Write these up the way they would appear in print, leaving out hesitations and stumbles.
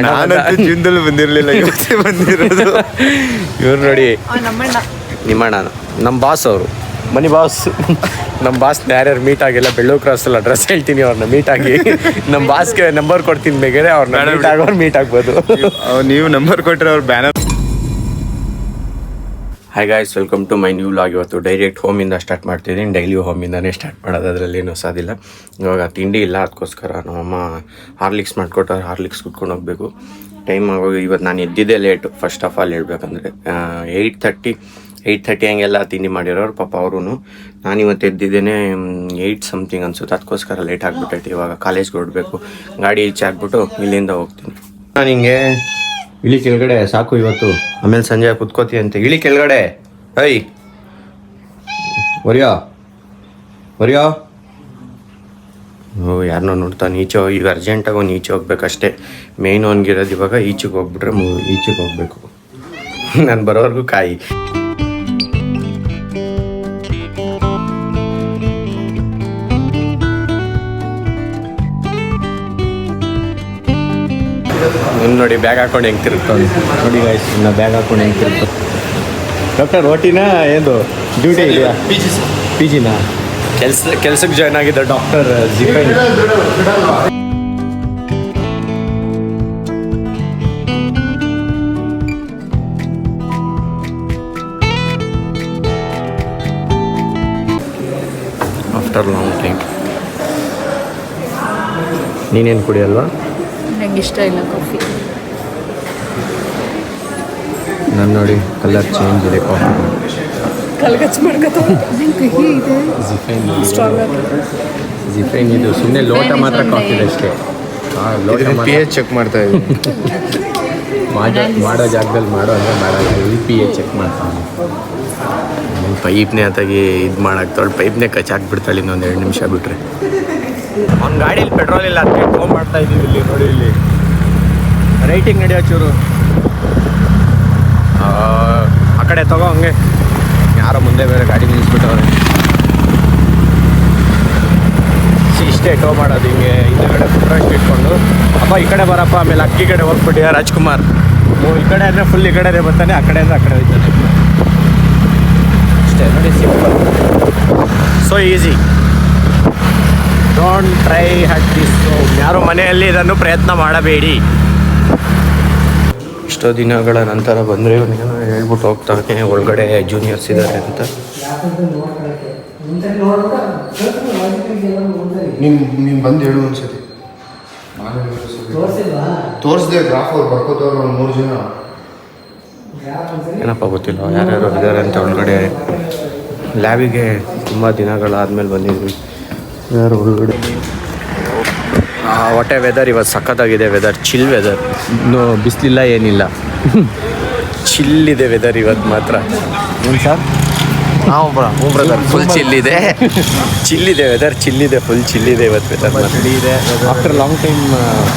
ನಾನಂತೂ ಜೀವನದಲ್ಲಿ ಬಂದಿರಲಿಲ್ಲ, ಇವತ್ತೇ ಬಂದಿರೋದು. ಇವ್ರು ನೋಡಿ ನಿಮ್ಮಣ್ಣ, ನಮ್ಮ ಬಾಸ್ ಅವರು, ಮನಿ ಬಾಸ್. ನಮ್ಮ ಬಾಸ್ನ ಯಾರ್ಯಾರು ಮೀಟ್ ಆಗಿಲ್ಲ ಬೆಳ್ಳೂರು ಕ್ರಾಸಲ್ಲಿ ಅಡ್ರೆಸ್ ಹೇಳ್ತೀನಿ, ಅವ್ರನ್ನ ಮೀಟ್ ಆಗಿ. ನಮ್ಮ ಬಾಸ್ಗೆ ನಂಬರ್ ಕೊಡ್ತೀನಿ, ಬೇಕಾದ್ರೆ ಅವ್ರನ್ನ ಮೀಟ್ ಆಗೋರು ಮೀಟ್ ಆಗ್ಬೋದು. ನೀವು ನಂಬರ್ ಕೊಟ್ಟರೆ ಅವ್ರ banner. Hi guys, welcome to my new vlog. ಇವತ್ತು ಡೈರೆಕ್ಟ್ ಹೋಮಿಂದ ಸ್ಟಾರ್ಟ್ ಮಾಡ್ತಿದ್ದೀನಿ. ಡೈಲಿ ಹೋಮಿಂದನೇ ಸ್ಟಾರ್ಟ್ ಮಾಡೋದು, ಅದರಲ್ಲಿ ಏನು ಹೊಸದಿಲ್ಲ. ಇವಾಗ ತಿಂಡಿ ಇಲ್ಲ, ಅದಕ್ಕೋಸ್ಕರ ನಮ್ಮಮ್ಮ ಹಾರ್ಲಿಕ್ಸ್ ಮಾಡಿಕೊಟ್ಟು ಹಾರ್ಲಿಕ್ಸ್ ಕುಟ್ಕೊಂಡು ಹೋಗಬೇಕು. ಟೈಮ್ ಆಗೋಗಿ ಇವತ್ತು ನಾನು ಎದ್ದಿದ್ದೆ ಲೇಟು. ಫಸ್ಟ್ ಆಫ್ ಆಲ್ ಹೇಳ್ಬೇಕಂದ್ರೆ 8:30 ಹಂಗೆಲ್ಲ ತಿಂಡಿ ಮಾಡಿರೋರು ಪಾಪ ಅವರು. ನಾನು ಇವತ್ತು ಎದ್ದಿದ್ದೇನೆ 8 ಸಮಥಿಂಗ್ ಅನ್ಸುತ್ತೆ, ಅದಕ್ಕೋಸ್ಕರ ಲೇಟ್ ಆಗಿಬಿಟ್ಟೈತೆ. ಇವಾಗ ಕಾಲೇಜ್ಗೆ ಹೊರಡಬೇಕು, ಗಾಡಿ ಈಚೆ ಹಾಕ್ಬಿಟ್ಟು ಇಲ್ಲಿಂದ ಹೋಗ್ತೀನಿ. ನಾನು ಹಿಂಗೆ ಇಳಿ ಕೆಳಗಡೆ ಸಾಕು ಇವತ್ತು, ಆಮೇಲೆ ಸಂಜೆ ಕುತ್ಕೋತಿ ಅಂತ. ಇಳಿ ಕೆಳಗಡೆ, ಐ ಒರಿಯೋ ಯಾರನ್ನೋ ನೋಡ್ತಾನೆ ಈಚೆ. ಈಗ ಅರ್ಜೆಂಟಾಗಿ ಅವ್ನು ಈಚೆ ಹೋಗ್ಬೇಕಷ್ಟೇ. ಮೇಯ್ನ್ ಅವ್ನಿಗಿರೋದು ಇವಾಗ ಈಚೆಗೆ ಹೋಗ್ಬಿಟ್ರೆ ಈಚೆಗೆ ಹೋಗ್ಬೇಕು. ನಾನು ಬರೋವರೆಗೂ ಕಾಯಿ. ನೋಡಿ ಬ್ಯಾಗ್ ಹಾಕೊಂಡು ಹೆಂಗೆ ತಿರುಗ್ತಾವೆ ನೋಡಿ ಗಾಯ್ಸ್. ಇನ್ನು ಬ್ಯಾಗ್ ಹಾಕೊಂಡು ಹೆಂಗೆ ತಿರುಗ್ತಾವೆ. ಡಾಕ್ಟರ್ ಓಟಿನಾ ಏನು ಡ್ಯೂಟಿ ಇದೆಯಾ? ಪಿ ಜಿನಾ? ಕೆಲ್ಸಕ್ಕೆ ಜಾಯ್ನ್ ಆಗಿದ್ದ ಡಾಕ್ಟರ್ ಜಿಫೈನ್. After long time. ನೀನೇನು ಕುಡಿಯಲ್ವಾ? ನಂಗೆ ಇಷ್ಟ ಇಲ್ಲ ಕಾಫಿ. ನಾನು ನೋಡಿ ಕಲರ್ ಚೇಂಜ್ ಇದೆ ಕಾಫಿ. ಕಲ್ಗಚ್ಚ ಮಾಡ್ಕೊತ ಜಿಫೈನ್ ಇದು ಸುಮ್ಮನೆ ಲೋಟ ಮಾತ್ರ ಕಾಫಿ ಇದೆ ಅಷ್ಟೇ. pH ಚೆಕ್ ಮಾಡ್ತಾ ಇದ್ದೀನಿ. ಮಾಡೋ ಜಾಗದಲ್ಲಿ ಮಾಡೋ ಅಂದರೆ ಮಾಡಲ್ಲ. pH ಚೆಕ್ ಮಾಡ್ತಾನೆ. ಪೈಪ್ನೇ ಅತ್ತಾಗಿ ಇದು ಮಾಡಾಕ್ತಾಳೆ, ಪೈಪ್ನೇ ಕಚ್ಚಾಕ್ಬಿಡ್ತಾಳೆ ಇನ್ನೊಂದು 2 ನಿಮಿಷ ಬಿಟ್ಟರೆ. ಅವ್ನ ಗಾಡೀಲಿ ಪೆಟ್ರೋಲ್ ಇಲ್ಲ, ಅದಕ್ಕೆ ಫೋನ್ ಮಾಡ್ತಾ ಇದ್ದೀವಿ. ಇಲ್ಲಿ ನೋಡಿ, ಇಲ್ಲಿ ರೈಟಿಂಗ್ ನಡೆಯೋ ಚೂರು ಆ ಕಡೆ ತಗೋ. ಹಂಗೆ ಯಾರೋ ಮುಂದೆ ಬೇರೆ ಗಾಡಿ ನಿಲ್ಲಿಸ್ಬಿಟ್ಟವ್ರೆ. ಇಷ್ಟೇ ಟೋ ಮಾಡೋದು ಹಿಂಗೆ ಹಿಂದೆಗಡೆ ಫುಟ್ರೆಸ್ಟ್ ಇಟ್ಕೊಂಡು. ಅಪ್ಪ ಈ ಕಡೆ ಬರಪ್ಪ, ಆಮೇಲೆ ಅಕ್ಕಿ ಕಡೆ ಹೋಗ್ಬಿಟ್ಟಿಯ ರಾಜ್ಕುಮಾರ್. ಈ ಕಡೆ ಅಂದರೆ ಫುಲ್ ಈ ಕಡೆನೇ ಬರ್ತಾನೆ, ಆ ಕಡೆ ಅಂದರೆ ಆ ಕಡೆ ಹೋಗ್ತಾನೆ. ಅಷ್ಟೇ ನೋಡಿ, simple, so easy. Don't try hut this. ಯಾರು ಮನೆಯಲ್ಲಿ ಇದನ್ನು ಪ್ರಯತ್ನ ಮಾಡಬೇಡಿ. ಎಷ್ಟೋ ದಿನಗಳ ನಂತರ ಬಂದರೆ ಇವನಿಗೇನೋ ಹೇಳ್ಬಿಟ್ಟು ಹೋಗ್ತಾನೆ ಒಳಗಡೆ ಜೂನಿಯರ್ಸ್ ಇದ್ದಾರೆ ಅಂತ. ನೀನು ಬಂದು ಹೇಳು ಅನ್ಸತಿ. ತೋರಿಸ್ದೆ ಗ್ರಾಫ್ ಅವ್ರು ಬರ್ಕೋತವ್ರು ಒಂದು 3 ಜನ. ಏನಪ್ಪ ಗೊತ್ತಿಲ್ಲ ಯಾರ್ಯಾರು ಇದ್ದಾರೆ ಅಂತ ಒಳಗಡೆ. ಲ್ಯಾಬಿಗೆ ತುಂಬ ದಿನಗಳಾದಮೇಲೆ ಬಂದಿದ್ವಿ. ಯಾರು ಒಳಗಡೆ. ಹೊಟ್ಟೆ ವೆದರ್ ಇವತ್ತು ಸಖತ್ತಾಗಿದೆ. ವೆದರ್ ಚಿಲ್ ವೆದರ್, ಇನ್ನೂ ಬಿಸಿಲಿಲ್ಲ ಏನಿಲ್ಲ, ಚಿಲ್ಲಿದೆ ವೆದರ್ ಇವತ್ತು ಮಾತ್ರ. ಏನು ಸರ್? ಹಾಂ ಬ್ರದರ್, ಫುಲ್ ಚಿಲ್ಲಿದೆ. ವೆದರ್ ಚಿಲ್ಲಿದೆ, ಫುಲ್ ಚಿಲ್ಲಿದೆ ಇವತ್ತು ವೆದರ್ ಮಾತ್ರ. ಇದೆ ಆಫ್ಟರ್ ಲಾಂಗ್ ಟೈಮ್.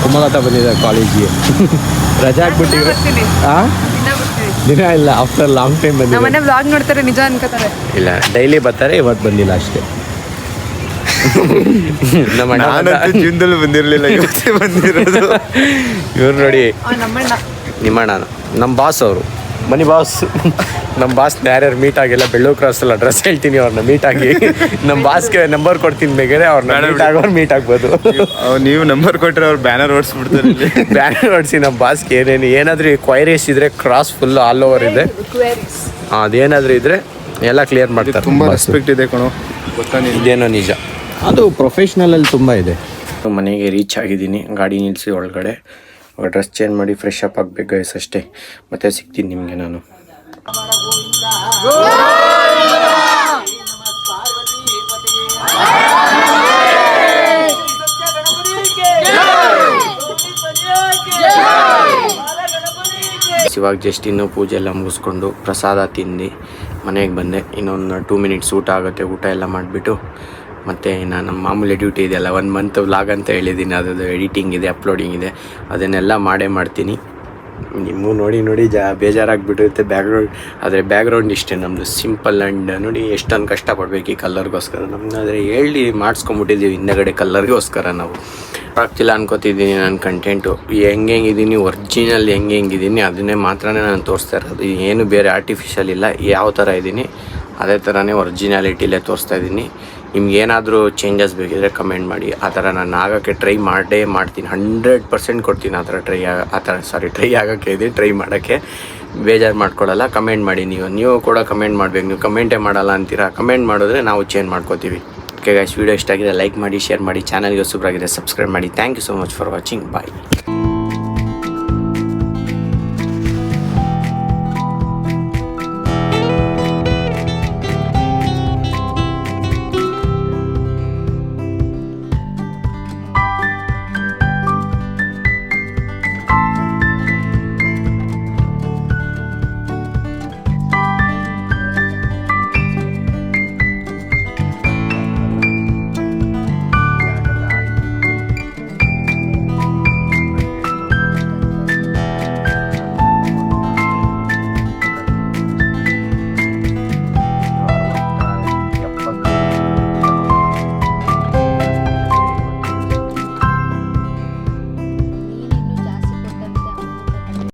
ಕುಮಲತ ಬಂದಿದೆ ಕಾಲೇಜಿಗೆ, ರಜೆ ಹಾಕ್ಬಿಟ್ಟಿದ್ರೆ. ಹಾಂ, ದಿನ ಇಲ್ಲ, ಆಫ್ಟರ್ ಲಾಂಗ್ ಟೈಮ್ ಬಂದಿದೆ. ಮನೆ ವ್ಲಾಗ್ ನೋಡ್ತಾರೆ, ನಿಜ ಅನ್ಕೋತಾರೆ. ಇಲ್ಲ, ಡೈಲಿ ಬರ್ತಾರೆ, ಇವತ್ತು ಬಂದಿಲ್ಲ ಅಷ್ಟೇ. ನಾನಂತೂ ಜೀವನದಲ್ಲಿ ಬಂದಿರಲಿಲ್ಲ, ಇವತ್ತೇ ಬಂದಿರೋದು. ಇವ್ರು ನೋಡಿ ನಿಮ್ಮಣ್ಣ, ನಮ್ಮ ಬಾಸ್ ಅವರು, ಮನಿ ಬಾಸ್. ನಮ್ಮ ಬಾಸ್ನ ಯಾರ್ಯಾರು ಮೀಟ್ ಆಗಿಲ್ಲ ಬೆಳ್ಳೂರು ಕ್ರಾಸಲ್ಲಿ ಅಡ್ರೆಸ್ ಹೇಳ್ತೀನಿ, ಅವ್ರನ್ನ ಮೀಟ್ ಆಗಿ. ನಮ್ಮ ಬಾಸ್ಗೆ ನಂಬರ್ ಕೊಡ್ತೀನಿ, ಬೇಕಾದ್ರೆ ಅವ್ರನ್ನ ಮೀಟ್ ಆಗೋರು ಮೀಟ್ ಆಗ್ಬೋದು. ನೀವು ನಂಬರ್ ಕೊಟ್ಟರೆ ಅವ್ರು ಬ್ಯಾನರ್ ಓಡಿಸ್ಬಿಡ್ತಾರೆ. ಬ್ಯಾನರ್ ಓಡಿಸಿ ನಮ್ಮ ಬಾಸ್ಗೆ ಏನಾದರೂ ಕ್ವೈರೀಸ್ ಇದ್ರೆ ಕ್ರಾಸ್ ಫುಲ್ ಆಲ್ ಓವರ್ ಇದೆ, ಅದೇನಾದರೂ ಇದ್ರೆ ಎಲ್ಲ ಕ್ಲಿಯರ್ ಮಾಡ್ತಾರೆ. ತುಂಬ ರೆಸ್ಪೆಕ್ಟ್ ಇದೆ ಕಣೋ, ಗೊತ್ತಾನೆ. ಇದೇನೋ ನಿಜ, ಅದು ಪ್ರೊಫೆಷ್ನಲಲ್ಲಿ ತುಂಬ ಇದೆ. ಮನೆಗೆ ರೀಚ್ ಆಗಿದ್ದೀನಿ, ಗಾಡಿ ನಿಲ್ಲಿಸಿ ಒಳಗಡೆ. ಡ್ರೆಸ್ ಚೇಂಜ್ ಮಾಡಿ ಫ್ರೆಶ್ ಅಪ್ ಆಗಬೇಕು ಗೈಸ್ ಅಷ್ಟೇ. ಮತ್ತೆ ಸಿಗ್ತೀನಿ ನಿಮಗೆ ನಾನು. ಇವಾಗ ಜಸ್ಟ್ ಇನ್ನೂ ಪೂಜೆ ಎಲ್ಲ ಮುಗಿಸ್ಕೊಂಡು ಪ್ರಸಾದ ತಿಂದು ಮನೆಗೆ ಬಂದೆ. ಇನ್ನೊಂದು 2 ಮಿನಿಟ್ಸ್ ಊಟ ಆಗುತ್ತೆ. ಊಟ ಎಲ್ಲ ಮಾಡಿಬಿಟ್ಟು ಮತ್ತು ನಮ್ಮ ಮಾಮೂಲಿ ಡ್ಯೂಟಿ ಇದೆಯಲ್ಲ, 1 ಮಂತ್ ವ್ಲಾಗ್ ಅಂತ ಹೇಳಿದ್ದೀನಿ, ಅದು ಎಡಿಟಿಂಗ್ ಇದೆ, ಅಪ್ಲೋಡಿಂಗ್ ಇದೆ, ಅದನ್ನೆಲ್ಲ ಮಾಡ್ತೀನಿ. ನಿಮಗೂ ನೋಡಿ ಬೇಜಾರಾಗಿಬಿಟ್ಟಿರುತ್ತೆ ಬ್ಯಾಕ್ಗ್ರೌಂಡ್. ಆದರೆ ಬ್ಯಾಕ್ಗ್ರೌಂಡ್ ಇಷ್ಟೇ ನಮ್ಮದು ಸಿಂಪಲ್ ಆ್ಯಂಡ್ ನೋಡಿ ಎಷ್ಟೊಂದು ಕಷ್ಟಪಡಬೇಕು ಈ ಕಲರ್ಗೋಸ್ಕರ. ನಮ್ಮನ್ನಾದರೆ ಹೇಳಿ ಮಾಡಿಸ್ಕೊಂಬಿಟ್ಟಿದ್ದೀವಿ ಹಿಂದಗಡೆ ಕಲರ್ಗೋಸ್ಕರ. ನಾವು ಆಗ್ತಿಲ್ಲ ಅನ್ಕೋತಿದ್ದೀನಿ ನನ್ನ ಕಂಟೆಂಟು. ಹೆಂಗಿದ್ದೀನಿ ಒರಿಜಿನಲ್ ಹೆಂಗಿದ್ದೀನಿ ಅದನ್ನೇ ಮಾತ್ರನೇ ನಾನು ತೋರಿಸ್ತಾ ಇರೋದು. ಏನು ಬೇರೆ ಆರ್ಟಿಫಿಷಿಯಲ್ ಇಲ್ಲ, ಯಾವ ಥರ ಇದ್ದೀನಿ ಅದೇ ಥರನೇ ಒರಿಜಿನಾಲಿಟಿಲೇ ತೋರಿಸ್ತಾ ಇದ್ದೀನಿ. ನಿಮ್ಗೇನಾದರೂ ಚೇಂಜಸ್ ಬೇಕಿದ್ರೆ ಕಮೆಂಟ್ ಮಾಡಿ. ಆ ಥರ ನಾನು ಆಗೋಕ್ಕೆ ಟ್ರೈ ಮಾಡ್ತೀನಿ. 100% ಕೊಡ್ತೀನಿ ಆ ಥರ ಟ್ರೈ ಆಗೋಕ್ಕೆ ಇದೆ, ಟ್ರೈ ಮಾಡೋಕ್ಕೆ ಬೇಜಾರು ಮಾಡ್ಕೊಳ್ಳಲ್ಲ. ಕಮೆಂಟ್ ಮಾಡಿ, ನೀವು ಕೂಡ ಕಮೆಂಟ್ ಮಾಡಬೇಕು. ನೀವು ಕಮೆಂಟೇ ಮಾಡಲ್ಲ ಅಂತೀರಾ, ಕಮೆಂಟ್ ಮಾಡಿದ್ರೆ ನಾವು ಚೇಂಜ್ ಮಾಡ್ಕೋತೀವಿ. ಓಕೆ ಗೈಸ್, ವಿಡಿಯೋ ಇಷ್ಟ ಆಗಿದೆ ಲೈಕ್ ಮಾಡಿ, ಶೇರ್ ಮಾಡಿ, ಚಾನಲ್ಗೆ ಹೊಸಬ್ರಾಗಿದೆ ಸಬ್ಸ್ಕ್ರೈಬ್ ಮಾಡಿ. Thank you so much for watching. Bye.